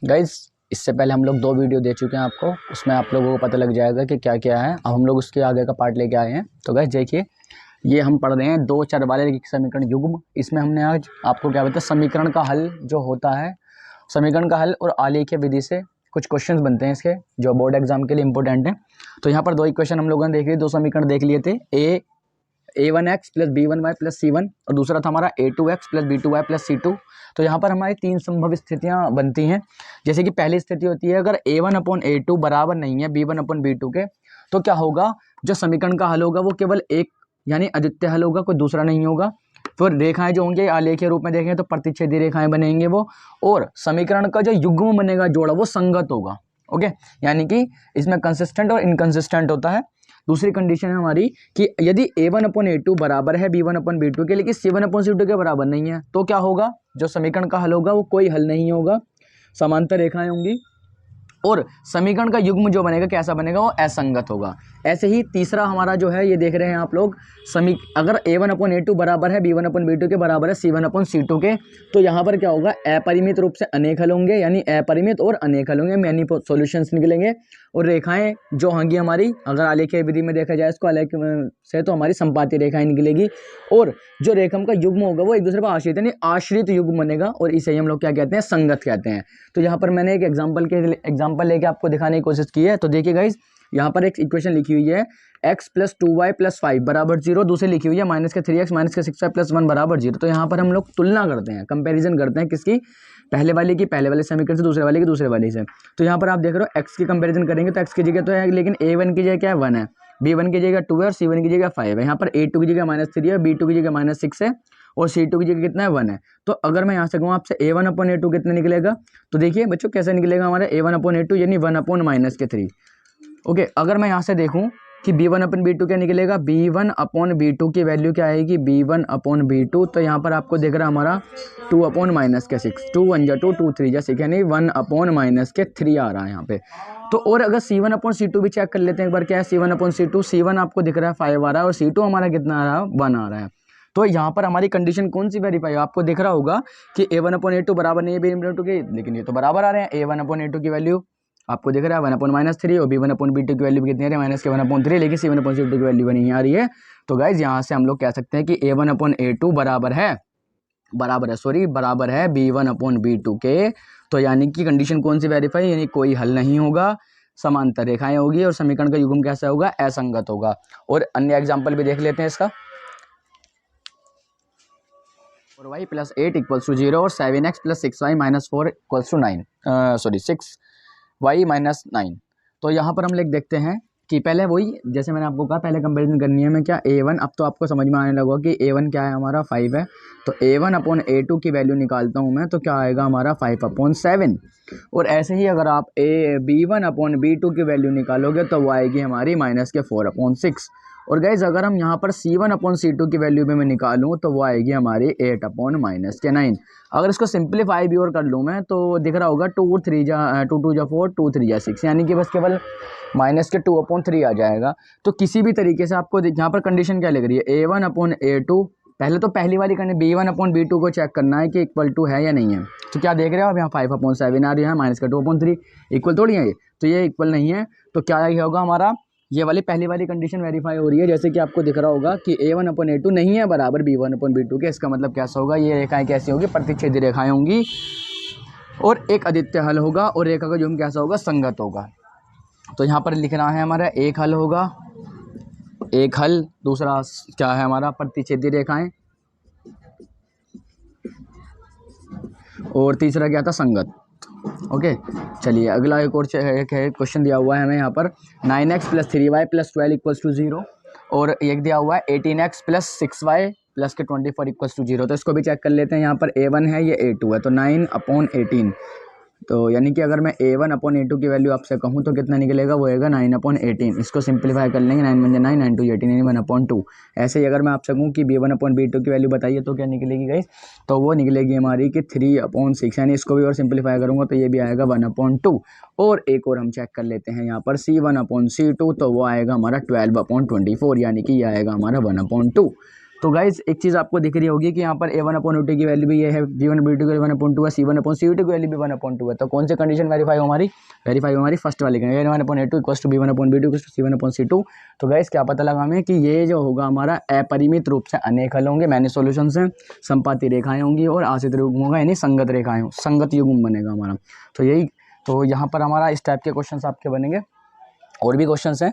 Guys इससे पहले हम लोग 2 वीडियो दे चुके हैं आपको, उसमें आप लोगों को पता लग जाएगा कि क्या क्या है। अब हम लोग उसके आगे का पार्ट लेके आए हैं। तो गाइज देखिए, ये हम पढ़ रहे हैं 2 चर वाले समीकरण युग्म। इसमें हमने आज आपको क्या बताया, समीकरण का हल जो होता है, समीकरण का हल और आलेखीय विधि से कुछ क्वेश्चंस बनते हैं इसके, जो बोर्ड एग्जाम के लिए इंपॉर्टेंट हैं। तो यहाँ पर 2 इक्वेशन हम लोगों ने देख लिए, 2 समीकरण देख लिए थे, a1x plus b1y plus c1 और दूसरा था हमारा a2x plus b2y plus c2। तो यहाँ पर हमारी 3 संभव स्थितियाँ बनती हैं। जैसे कि पहली स्थिति होती है, अगर a1/a2 बराबर नहीं है b1/b2 के, तो क्या होगा, जो समीकरण का हल होगा वो केवल एक यानी अद्वितीय हल होगा, कोई दूसरा नहीं होगा। फिर रेखाएं जो होंगे आलेखीय रूप में देखेंगे तो प्रतिच्छेदी रेखाएं बनेंगे वो, और समीकरण का जो युग्म बनेगा जोड़ा वो संगत होगा। ओके, यानी कि इसमें कंसिस्टेंट और इनकंसिस्टेंट होता है। दूसरी कंडीशन है हमारी कि यदि a1/a2 बराबर है b1/b2 के, लेकिन c1/c2 के बराबर नहीं है, तो क्या होगा, जो समीकरण का हल होगा वो कोई हल नहीं होगा, समांतर रेखाएं होंगी और समीकरण का युग्म जो बनेगा कैसा बनेगा, वो असंगत होगा। ऐसे ही तीसरा हमारा जो है, ये देख रहे हैं आप लोग, अगर a1/a2 बराबर है b1/b2 के बराबर है c1/c2 के, तो यहाँ पर क्या होगा, अपरिमित रूप से अनेक हल होंगे, यानी अपरिमित और अनेक हल होंगे, मैनी सॉल्यूशंस निकलेंगे। और रेखाएं जो होंगी हमारी, अगर आलेखीय विधि में देखा जाए इसको आलेखीय से, तो हमारी संपाती रेखाएं निकलेगी। और जो रेखम का युग्म होगा वो एक दूसरे पर आश्रित यानी आश्रित युग्म बनेगा, और इसे ही हम लोग क्या कहते हैं, संगत कहते हैं। तो यहाँ पर मैंने एक एग्जाम्पल लेके आपको दिखाने की कोशिश की है। तो देखिए गाइज, यहाँ पर एक इक्वेशन लिखी हुई है x प्लस 2y प्लस 5 बराबर 0, दूसरी लिखी हुई है -3x -6y प्लस 1 बराबर 0। तो यहाँ पर हम लोग तुलना करते हैं, कंपैरिजन करते हैं, किसकी, पहले वाले की पहले वाले समीकरण से, दूसरे वाले की दूसरे वाले से। तो यहाँ पर आप देख रहे हो x की कंपैरिजन करेंगे तो x की जगह तो है, लेकिन a1 की जगह क्या है, 1 है, b1 की जगह 2 है और c1 की जगह 5 है। यहाँ पर a2 की जगह -3 है, b2 की जगह -6 है और c2 की जगह कितना है, 1 है। तो अगर मैं यहाँ से कहूँ आपसे a1/a2 कितना निकलेगा, तो देखिए बच्चों कैसे निकलेगा हमारा a1/a2 यानी 1/-3। ओके, अगर मैं यहाँ से देखूँ कि b1/b2 क्या निकलेगा, b1/b2 की वैल्यू क्या आएगी, b1/b2, तो यहाँ पर आपको दिख रहा है हमारा 2/-6, 2 1 जा 2 2 3 जा 6 यानी 1/-3 आ रहा है यहाँ पे। तो और अगर c1/c2 भी चेक कर लेते हैं एक बार, क्या है c1/c2, c1 आपको दिख रहा है 5 आ रहा है और c2 हमारा कितना आ रहा है, 1 आ रहा है। तो यहाँ पर हमारी कंडीशन कौन सी वेरीफाई है, आपको दिख रहा होगा कि a1/a2 बराबर नहीं है b1/b2 के, लेकिन ये तो बराबर आ रहे हैं। a1/a2 की वैल्यू आपको दिख रहा है 1/-3 और b1/b2 की वैल्यू कितनी आ रही है, -1/3, लेकिन c1/c2 की वैल्यू नहीं आ रही है। तो गाइज यहाँ से हम लोग कह सकते हैं कि a1/a2 बराबर है b1/b2 के। तो यानी कि कंडीशन कौन सी वेरीफाई, यानी कोई हल नहीं होगा, समांतर रेखाएं होगी और समीकरण का युग्म कैसा होगा, असंगत होगा। और अन्य एग्जाम्पल भी देख लेते हैं इसका। 4y प्लस 8 इक्वल्स टू 0 और 7x plus 6y minus 4 equals to 6y minus 9। तो यहाँ पर हम लिख देखते हैं कि पहले वही, जैसे मैंने आपको कहा, पहले कंपैरिजन करनी है मैं क्या, a1, अब तो आपको समझ में आने लगा कि a1 क्या है हमारा, 5 है। तो a1/a2 की वैल्यू निकालता हूँ मैं, तो क्या आएगा हमारा 5/7। और ऐसे ही अगर आप b1/b2 की वैल्यू निकालोगे तो वो आएगी हमारी -4/6। और गाइज अगर हम यहाँ पर c1/c2 की वैल्यू भी मैं निकालूँ तो वो आएगी हमारी 8/-9। अगर इसको सिंप्लीफाई भी और कर लूँ मैं, तो दिख रहा होगा 2 3 जा 2 2 जा 4 2 3 जा 6, यानी कि बस केवल -2/3 आ जाएगा। तो किसी भी तरीके से आपको यहाँ पर कंडीशन क्या लग रही है, a1/a2, पहले तो पहली वाली कंडीशन b1/b2 को चेक करना है कि इक्वल टू है या नहीं है। तो क्या देख रहे हो आप, यहाँ 5/7 आ रही है, -2/3, इक्वल थोड़ी है ये, तो ये इक्वल नहीं है। तो क्या होगा हमारा, ये वाली पहली वाली कंडीशन वेरीफाई हो रही है, जैसे कि आपको दिख रहा होगा कि a1/a2 नहीं है बराबर b1/b2 के। इसका मतलब कैसा होगा, ये रेखाएं कैसी होगी, प्रतिच्छेदी रेखाएं होंगी और एक अद्वितीय हल होगा और रेखा का युग्म कैसा होगा, संगत होगा। तो यहाँ पर लिखना है हमारा एक हल होगा, एक हल, दूसरा क्या है हमारा, प्रतिच्छेदी रेखाएं, और तीसरा क्या था, संगत। ओके, चलिए अगला एक और क्वेश्चन दिया हुआ है हमें यहाँ पर 9x plus 3y plus 12 equals to 0, और एक दिया हुआ है 18x प्लस 6y प्लस के 24 इक्वल्स टू 0। तो इसको भी चेक कर लेते हैं। यहाँ पर a1 है, ये a2 है, तो 9/18। तो यानी कि अगर मैं a1/a2 की वैल्यू आपसे कहूँ तो कितना निकलेगा, वो आएगा 9/18। इसको सिंप्लीफाई कर लेंगे, 9 × 9 9 2 18 यानी 1/2। ऐसे ही अगर मैं आपसे कहूँ कि b1/b2 की वैल्यू बताइए तो क्या निकलेगी गाइस, तो वो निकलेगी हमारी कि 3/6, यानी इसको भी और सिंप्लीफाई करूँगा तो ये भी आएगा 1/2। और एक और हम चेक कर लेते हैं यहाँ पर c1/c2, तो वो आएगा हमारा 12/24, यानी कि ये आएगा हमारा 1/2। तो गाइज एक चीज़ आपको दिख रही होगी कि यहाँ पर a1/2 की वैल्यू भी ये है, b1/2 की 1/2 है, c1/c2 की वैल्यू भी 1/2 है। तो कौन सी कंडीशन वेरीफाई हमारी फर्स्ट वाली कंडीशन, a1/a2 = b1/b2 = c1/c2। तो गाइज क्या पता लगा हमें कि ये जो होगा हमारा अपरिमित रूप से अनेक हल होंगे, मैंने सॉल्यूशंस हैं, संपाती रेखाएं होंगी और आश्रित युग्म होगा, यानी संगत रेखाएं, संगत युग्म बनेगा हमारा। तो यही, तो यहाँ पर हमारा इस टाइप के क्वेश्चन आपके बनेंगे। और भी क्वेश्चन हैं।